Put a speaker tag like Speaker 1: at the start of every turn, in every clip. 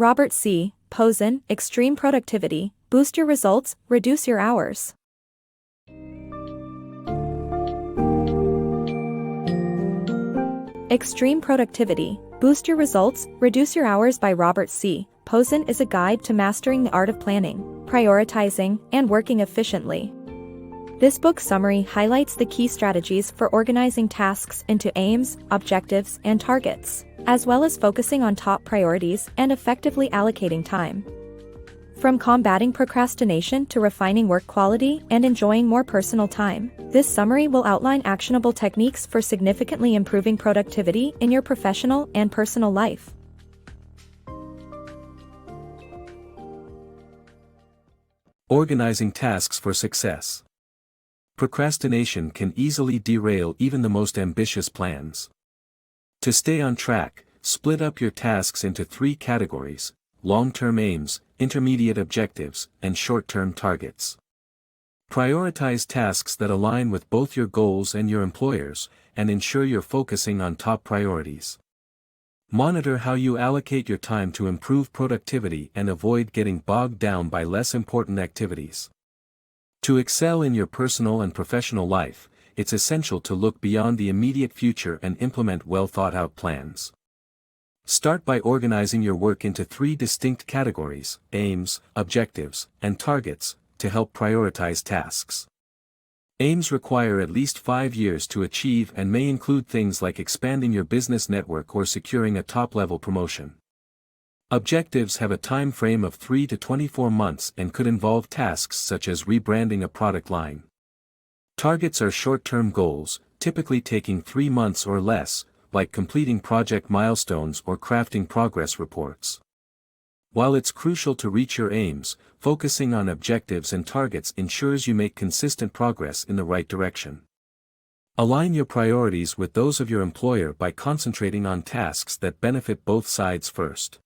Speaker 1: RobertCPozen, Extreme Productivity, Boost Your Results, Reduce Your Hours. Extreme Productivity, Boost Your Results, Reduce Your Hours by RobertCPozen is a guide to mastering the art of planning, prioritizing, and working efficiently. This book summary highlights the key strategies for organizing tasks into aims, objectives, and targets, as well as focusing on top priorities and effectively allocating time. From combating procrastination to refining work quality and enjoying more personal time, this summary will outline actionable techniques for significantly improving productivity in your professional and personal life.
Speaker 2: Organizing tasks for success. Procrastination can easily derail even the most ambitious plans. To stay on track, split up your tasks into 3 categories: long-term aims, intermediate objectives, and short-term targets. Prioritize tasks that align with both your goals and your employer's, and ensure you're focusing on top priorities. Monitor how you allocate your time to improve productivity and avoid getting bogged down by less important activities. To excel in your personal and professional life, it's essential to look beyond the immediate future and implement well-thought-out plans. Start by organizing your work into 3 distinct categories: aims, objectives, and targets, to help prioritize tasks. Aims require at least 5 years to achieve and may include things like expanding your business network or securing a top-level promotion. Objectives have a time frame of 3 to 24 months and could involve tasks such as rebranding a product line. Targets are short-term goals, typically taking 3 months or less, like completing project milestones or crafting progress reports. While it's crucial to reach your aims, focusing on objectives and targets ensures you make consistent progress in the right direction. Align your priorities with those of your employer by concentrating on tasks that benefit both sides first.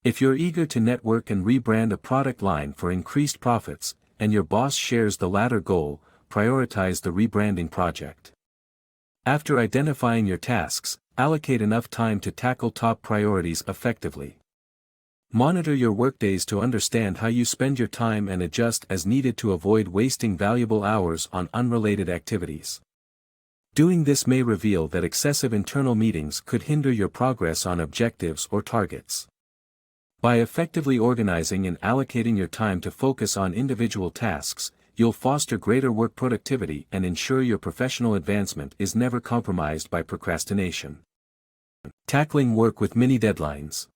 Speaker 2: If you're eager to network and rebrand a product line for increased profits, and your boss shares the latter goal, prioritize the rebranding project. After identifying your tasks, allocate enough time to tackle top priorities effectively. Monitor your workdays to understand how you spend your time and adjust as needed to avoid wasting valuable hours on unrelated activities. Doing this may reveal that excessive internal meetings could hinder your progress on objectives or targets. By effectively organizing and allocating your time to focus on individual tasks, you'll foster greater work productivity and ensure your professional advancement is never compromised by procrastination. Tackling work with mini deadlines.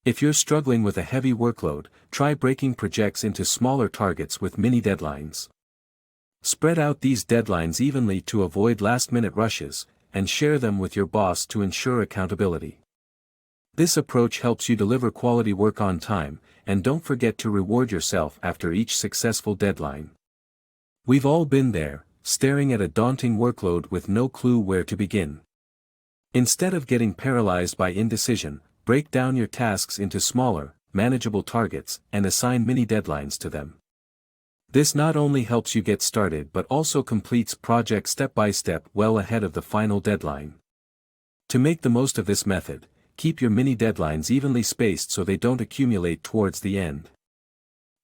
Speaker 2: If you're struggling with a heavy workload, try breaking projects into smaller targets with mini deadlines. Spread out these deadlines evenly to avoid last-minute rushes, and share them with your boss to ensure accountability. This approach helps you deliver quality work on time, and don't forget to reward yourself after each successful deadline. We've all been there, staring at a daunting workload with no clue where to begin. Instead of getting paralyzed by indecision, break down your tasks into smaller, manageable targets and assign mini deadlines to them. This not only helps you get started but also completes projects step by step well ahead of the final deadline. To make the most of this method, keep your mini deadlines evenly spaced so they don't accumulate towards the end.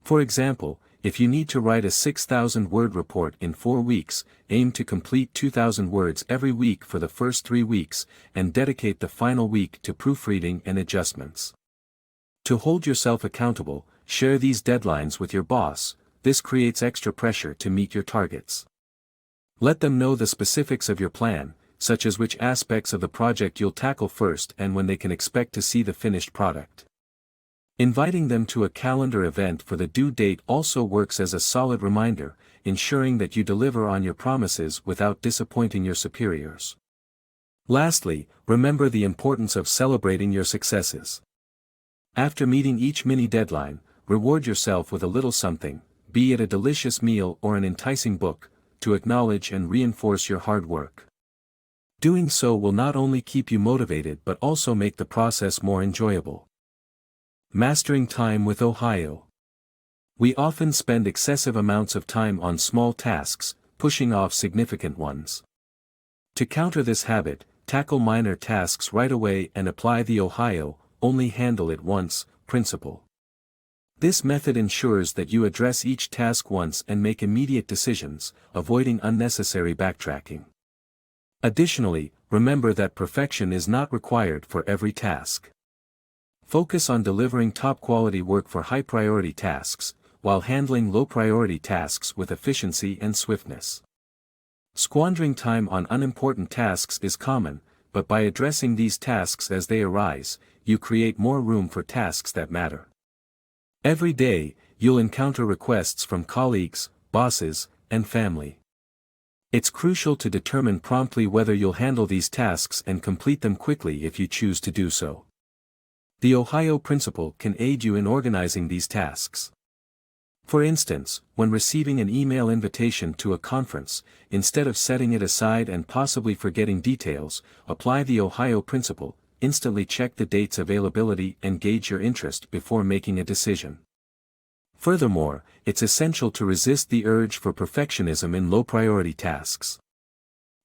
Speaker 2: For example, if you need to write a 6,000-word report in 4 weeks, aim to complete 2,000 words every week for the first 3 weeks, and dedicate the final week to proofreading and adjustments. To hold yourself accountable, share these deadlines with your boss. This creates extra pressure to meet your targets. Let them know the specifics of your plan, such as which aspects of the project you'll tackle first and when they can expect to see the finished product. Inviting them to a calendar event for the due date also works as a solid reminder, ensuring that you deliver on your promises without disappointing your superiors. Lastly, remember the importance of celebrating your successes. After meeting each mini deadline, reward yourself with a little something, be it a delicious meal or an enticing book, to acknowledge and reinforce your hard work. Doing so will not only keep you motivated but also make the process more enjoyable. Mastering time with Ohio. We often spend excessive amounts of time on small tasks, pushing off significant ones. To counter this habit, tackle minor tasks right away and apply the Ohio, only handle it once, principle. This method ensures that you address each task once and make immediate decisions, avoiding unnecessary backtracking. Additionally, remember that perfection is not required for every task. Focus on delivering top-quality work for high-priority tasks, while handling low-priority tasks with efficiency and swiftness. Squandering time on unimportant tasks is common, but by addressing these tasks as they arise, you create more room for tasks that matter. Every day, you'll encounter requests from colleagues, bosses, and family. It's crucial to determine promptly whether you'll handle these tasks and complete them quickly if you choose to do so. The Ohio Principle can aid you in organizing these tasks. For instance, when receiving an email invitation to a conference, instead of setting it aside and possibly forgetting details, apply the Ohio Principle, instantly check the date's availability and gauge your interest before making a decision. Furthermore, it's essential to resist the urge for perfectionism in low-priority tasks.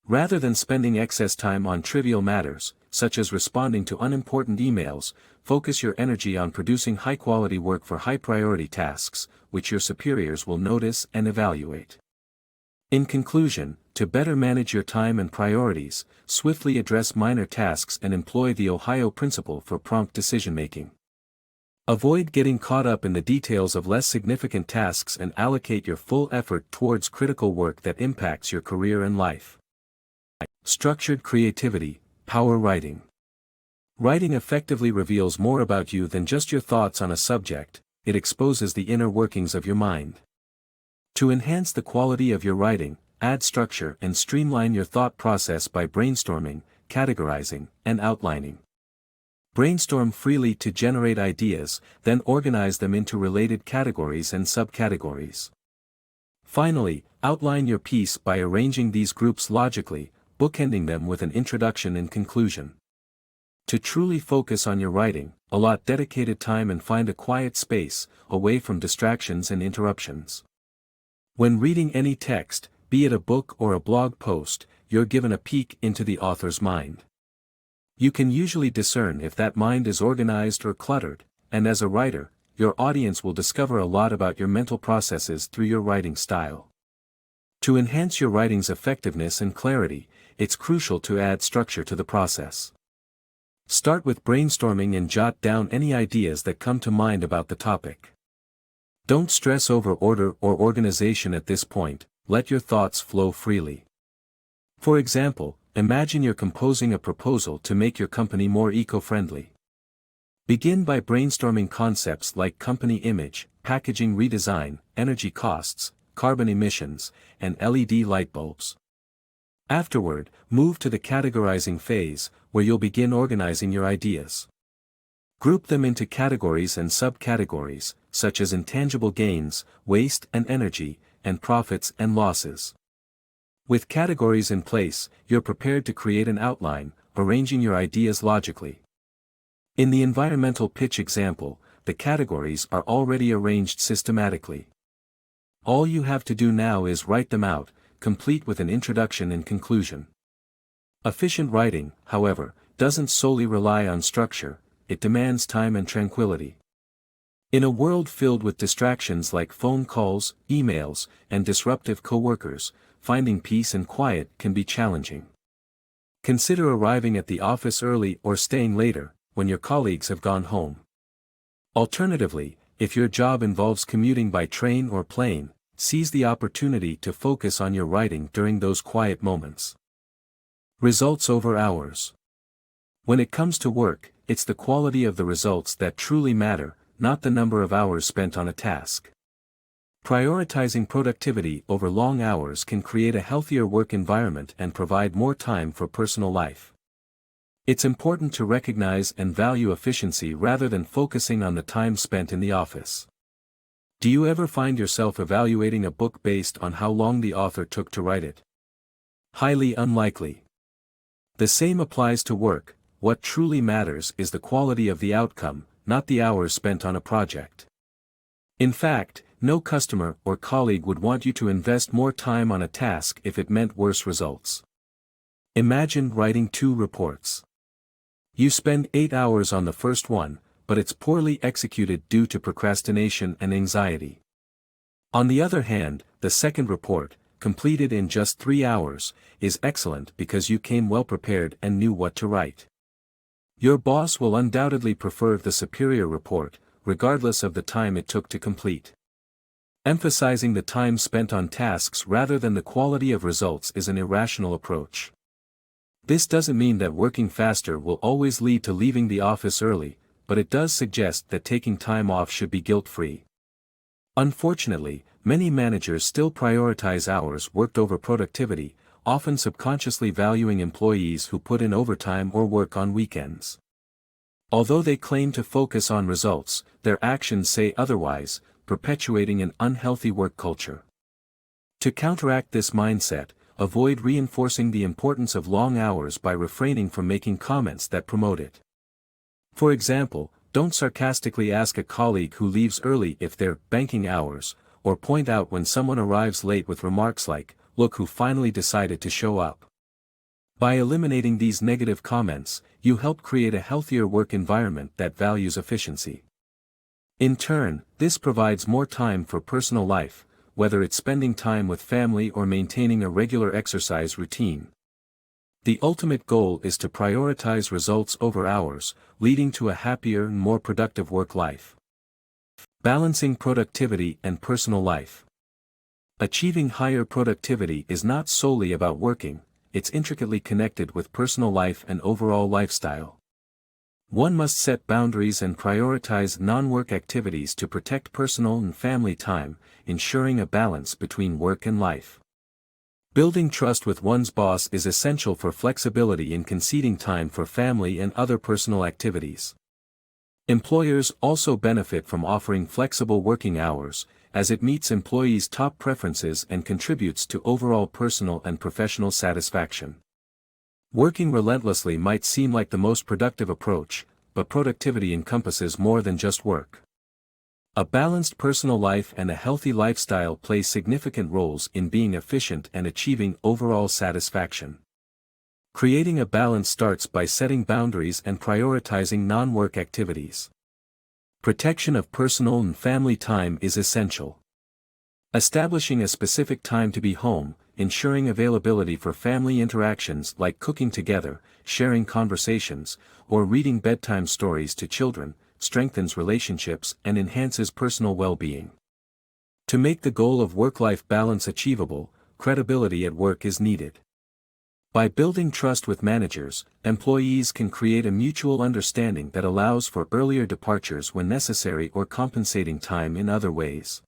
Speaker 2: Rather than spending excess time on trivial matters, such as responding to unimportant emails, focus your energy on producing high-quality work for high-priority tasks, which your superiors will notice and evaluate. In conclusion, to better manage your time and priorities, swiftly address minor tasks and employ the Ohio Principle for prompt decision-making. Avoid getting caught up in the details of less significant tasks and allocate your full effort towards critical work that impacts your career and life. Structured creativity, power writing. Writing effectively reveals more about you than just your thoughts on a subject, it exposes the inner workings of your mind. To enhance the quality of your writing, add structure and streamline your thought process by brainstorming, categorizing, and outlining. Brainstorm freely to generate ideas, then organize them into related categories and subcategories. Finally, outline your piece by arranging these groups logically, bookending them with an introduction and conclusion. To truly focus on your writing, allot dedicated time and find a quiet space, away from distractions and interruptions. When reading any text, be it a book or a blog post, you're given a peek into the author's mind. You can usually discern if that mind is organized or cluttered, and as a writer, your audience will discover a lot about your mental processes through your writing style. To enhance your writing's effectiveness and clarity, it's crucial to add structure to the process. Start with brainstorming and jot down any ideas that come to mind about the topic. Don't stress over order or organization at this point, let your thoughts flow freely. For example, imagine you're composing a proposal to make your company more eco-friendly. Begin by brainstorming concepts like company image, packaging redesign, energy costs, carbon emissions, and LED light bulbs. Afterward, move to the categorizing phase, where you'll begin organizing your ideas. Group them into categories and subcategories, such as intangible gains, waste and energy, and profits and losses. With categories in place, you're prepared to create an outline, arranging your ideas logically. In the environmental pitch example, the categories are already arranged systematically. All you have to do now is write them out, complete with an introduction and conclusion. Efficient writing, however, doesn't solely rely on structure, it demands time and tranquility. In a world filled with distractions like phone calls, emails, and disruptive coworkers, finding peace and quiet can be challenging. Consider arriving at the office early or staying later, when your colleagues have gone home. Alternatively, if your job involves commuting by train or plane, seize the opportunity to focus on your writing during those quiet moments. Results over hours. When it comes to work, it's the quality of the results that truly matter, not the number of hours spent on a task. Prioritizing productivity over long hours can create a healthier work environment and provide more time for personal life. It's important to recognize and value efficiency rather than focusing on the time spent in the office. Do you ever find yourself evaluating a book based on how long the author took to write it? Highly unlikely. The same applies to work. What truly matters is the quality of the outcome, not the hours spent on a project. In fact, no customer or colleague would want you to invest more time on a task if it meant worse results. Imagine writing 2 reports. You spend 8 hours on the first one, but it's poorly executed due to procrastination and anxiety. On the other hand, the second report, completed in just 3 hours, is excellent because you came well prepared and knew what to write. Your boss will undoubtedly prefer the superior report, regardless of the time it took to complete. Emphasizing the time spent on tasks rather than the quality of results is an irrational approach. This doesn't mean that working faster will always lead to leaving the office early, but it does suggest that taking time off should be guilt-free. Unfortunately, many managers still prioritize hours worked over productivity, often subconsciously valuing employees who put in overtime or work on weekends. Although they claim to focus on results, their actions say otherwise, perpetuating an unhealthy work culture. To counteract this mindset, avoid reinforcing the importance of long hours by refraining from making comments that promote it. For example, don't sarcastically ask a colleague who leaves early if they're banking hours, or point out when someone arrives late with remarks like, "Look who finally decided to show up." By eliminating these negative comments, you help create a healthier work environment that values efficiency. In turn, this provides more time for personal life, whether it's spending time with family or maintaining a regular exercise routine. The ultimate goal is to prioritize results over hours, leading to a happier and more productive work life. Balancing productivity and personal life. Achieving higher productivity is not solely about working, it's intricately connected with personal life and overall lifestyle. One must set boundaries and prioritize non-work activities to protect personal and family time, ensuring a balance between work and life. Building trust with one's boss is essential for flexibility in conceding time for family and other personal activities. Employers also benefit from offering flexible working hours, as it meets employees' top preferences and contributes to overall personal and professional satisfaction. Working relentlessly might seem like the most productive approach, but productivity encompasses more than just work. A balanced personal life and a healthy lifestyle play significant roles in being efficient and achieving overall satisfaction. Creating a balance starts by setting boundaries and prioritizing non-work activities. Protection of personal and family time is essential. Establishing a specific time to be home, ensuring availability for family interactions like cooking together, sharing conversations, or reading bedtime stories to children, strengthens relationships and enhances personal well-being. To make the goal of work-life balance achievable, credibility at work is needed. By building trust with managers, employees can create a mutual understanding that allows for earlier departures when necessary or compensating time in other ways.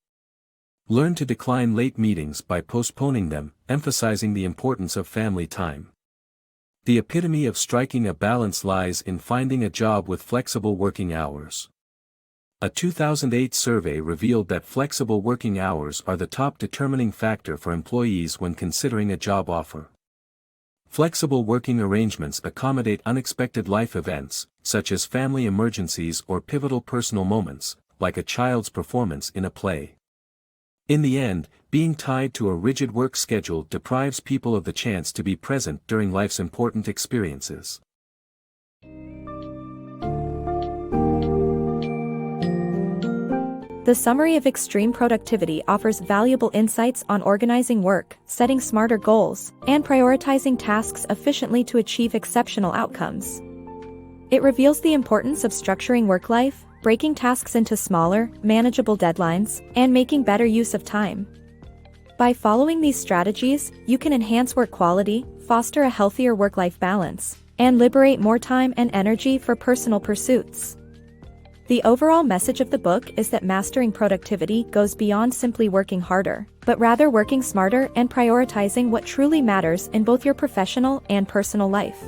Speaker 2: Learn to decline late meetings by postponing them, emphasizing the importance of family time. The epitome of striking a balance lies in finding a job with flexible working hours. A 2008 survey revealed that flexible working hours are the top determining factor for employees when considering a job offer. Flexible working arrangements accommodate unexpected life events, such as family emergencies or pivotal personal moments, like a child's performance in a play. In the end, being tied to a rigid work schedule deprives people of the chance to be present during life's important experiences.
Speaker 1: The summary of extreme productivity offers valuable insights on organizing work, setting smarter goals, and prioritizing tasks efficiently to achieve exceptional outcomes. It reveals the importance of structuring work life, breaking tasks into smaller, manageable deadlines, and making better use of time. By following these strategies, you can enhance work quality, foster a healthier work-life balance, and liberate more time and energy for personal pursuits. The overall message of the book is that mastering productivity goes beyond simply working harder, but rather working smarter and prioritizing what truly matters in both your professional and personal life.